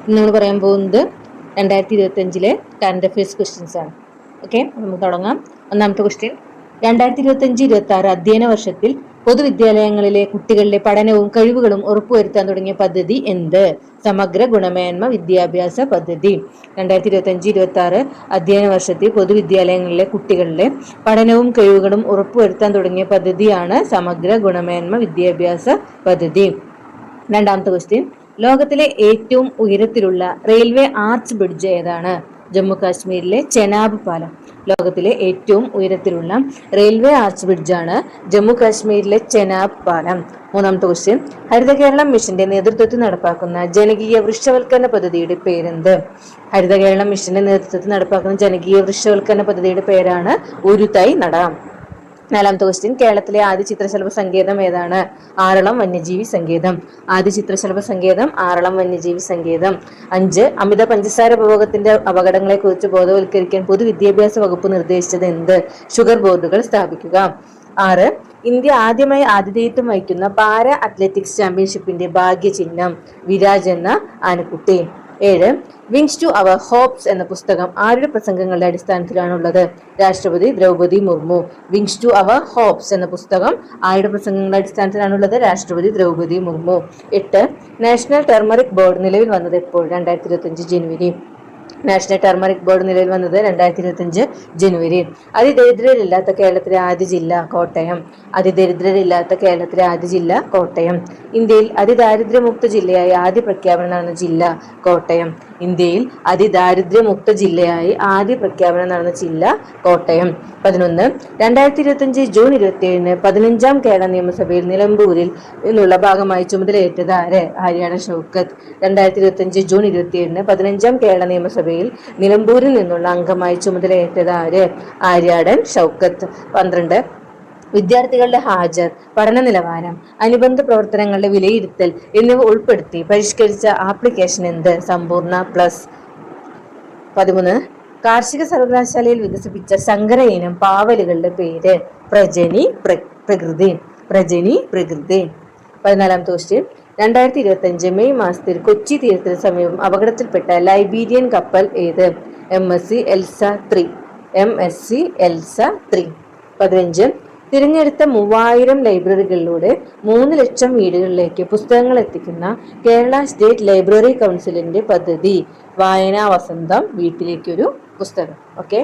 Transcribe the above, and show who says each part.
Speaker 1: നമ്മൾ പറയാൻ പോകുന്നത് 2025 കറണ്ട് അഫയേഴ്സ് ക്വസ്റ്റ്യൻസ് ആണ്. ഓക്കെ, നമുക്ക് തുടങ്ങാം. ഒന്നാമത്തെ ക്വസ്റ്റ്യൻ, 2025-26 അധ്യയന വർഷത്തിൽ പൊതുവിദ്യാലയങ്ങളിലെ കുട്ടികളുടെ പഠനവും കഴിവുകളും ഉറപ്പുവരുത്താൻ തുടങ്ങിയ പദ്ധതി എന്ത്? സമഗ്ര ഗുണമേന്മ വിദ്യാഭ്യാസ പദ്ധതി. 2025-26 അധ്യയന വർഷത്തിൽ പൊതുവിദ്യാലയങ്ങളിലെ കുട്ടികളുടെ പഠനവും കഴിവുകളും ഉറപ്പുവരുത്താൻ തുടങ്ങിയ പദ്ധതിയാണ് സമഗ്ര ഗുണമേന്മ വിദ്യാഭ്യാസ പദ്ധതി. രണ്ടാമത്തെ ക്വസ്റ്റ്യൻ, ലോകത്തിലെ ഏറ്റവും ഉയരത്തിലുള്ള റെയിൽവേ ആർച്ച് ബ്രിഡ്ജ് ഏതാണ്? ജമ്മു കാശ്മീരിലെ ചെനാബ് പാലം. ലോകത്തിലെ ഏറ്റവും ഉയരത്തിലുള്ള റെയിൽവേ ആർച്ച് ബ്രിഡ്ജാണ് ജമ്മു കാശ്മീരിലെ ചെനാബ് പാലം. മൂന്നാമത്തെ ക്വസ്റ്റ്യൻ, ഹരിത കേരളം മിഷന്റെ നേതൃത്വത്തിൽ നടപ്പാക്കുന്ന ജനകീയ വൃക്ഷവൽക്കരണ പദ്ധതിയുടെ പേരെന്ത്? ഹരിത കേരളം മിഷന്റെ നേതൃത്വത്തിൽ നടപ്പാക്കുന്ന ജനകീയ വൃക്ഷവൽക്കരണ പദ്ധതിയുടെ പേരാണ് ഒരു തൈ നടാം. നാലാമത്തെ ക്വസ്റ്റ്യൻ, കേരളത്തിലെ ആദ്യ ചിത്രശലഭ സങ്കേതം ഏതാണ്? ആറളം വന്യജീവി സങ്കേതം. ആദ്യ ചിത്രശലഭ സങ്കേതം ആറളം വന്യജീവി സങ്കേതം. 5, അമിത പഞ്ചസാര ഉപഭോഗത്തിന്റെ അപകടങ്ങളെ കുറിച്ച് ബോധവൽക്കരിക്കാൻ പൊതുവിദ്യാഭ്യാസ വകുപ്പ് നിർദ്ദേശിച്ചത് എന്ത്? ഷുഗർ ബോർഡുകൾ സ്ഥാപിക്കുക. 6, ഇന്ത്യ ആദ്യമായി ആതിഥേയത്വം വഹിക്കുന്ന പാരാ അത്ലറ്റിക്സ് ചാമ്പ്യൻഷിപ്പിന്റെ ഭാഗ്യചിഹ്നം വിരാജ് എന്ന ആനക്കുട്ടി. 7, വിങ്സ് ടു അവർ ഹോപ്സ് എന്ന പുസ്തകം ആരുടെ പ്രസംഗങ്ങളുടെ അടിസ്ഥാനത്തിലാണുള്ളത്? രാഷ്ട്രപതി Draupadi Murmu. Wings to our hopes എന്ന പുസ്തകം ആരുടെ പ്രസംഗങ്ങളുടെ അടിസ്ഥാനത്തിലാണുള്ളത്? രാഷ്ട്രപതി Draupadi Murmu. 8, national turmeric board നിലവിൽ വന്നത് എപ്പോൾ? 2025 ജനുവരി. നാഷണൽ ടെർമറിക് ബോർഡ് നിലവിൽ വന്നത് 2025 ജനുവരി. അതിദരിദ്രരില്ലാത്ത കേരളത്തിലെ ആദ്യ ജില്ല കോട്ടയം. അതിദരിദ്രരില്ലാത്ത കേരളത്തിലെ ആദ്യ ജില്ല കോട്ടയം. ഇന്ത്യയിൽ അതിദാരിദ്ര്യമുക്ത ജില്ലയായി ആദ്യ പ്രഖ്യാപനം നടന്ന ജില്ല കോട്ടയം. ഇന്ത്യയിൽ അതിദാരിദ്ര്യമുക്ത ജില്ലയായി ആദ്യ പ്രഖ്യാപനം നടന്ന ജില്ല കോട്ടയം. 11, 2025 ജൂൺ 27 15ാം കേരള നിയമസഭയിൽ നിലമ്പൂരിൽ നിന്നുള്ള ഭാഗമായി ചുമതലയേറ്റത് ആര്? ആര്യാടൻ ഷൗക്കത്ത്. 2025 ജൂൺ 27 15ാം കേരള നിയമസഭയിൽ നിലമ്പൂരിൽ നിന്നുള്ള അംഗമായി ചുമതലയേറ്റത് ആര്? ആര്യാടൻ ഷൗക്കത്ത്. 12, വിദ്യാർത്ഥികളുടെ ഹാജർ, പഠന നിലവാരം, അനുബന്ധ പ്രവർത്തനങ്ങളുടെ വിലയിരുത്തൽ എന്നിവ ഉൾപ്പെടുത്തി പരിഷ്കരിച്ച ആപ്ലിക്കേഷൻ എന്ത്? സമ്പൂർണ്ണ പ്ലസ്. 13, കാർഷിക സർവകലാശാലയിൽ വികസിപ്പിച്ച സങ്കര ഇനം പാവലുകളുടെ പേര്? പ്രജനി പ്രകൃതി. പ്രജനി പ്രകൃതി. 14ാമത്തെ ക്വസ്റ്റ്യൻ, 2025 മെയ് മാസത്തിൽ കൊച്ചി തീരത്തിന് സമീപം അപകടത്തിൽപ്പെട്ട ലൈബീരിയൻ കപ്പൽ ഏത്? MSC Elsa 3. MSC Elsa 3. 15, തിരഞ്ഞെടുത്ത 3000 ലൈബ്രറികളിലൂടെ 3 ലക്ഷം വീടുകളിലേക്ക് പുസ്തകങ്ങൾ എത്തിക്കുന്ന കേരള സ്റ്റേറ്റ് ലൈബ്രറി കൗൺസിലിന്റെ പദ്ധതി വായനാ വസന്തം, വീട്ടിലേക്കൊരു പുസ്തകം. ഓക്കെ.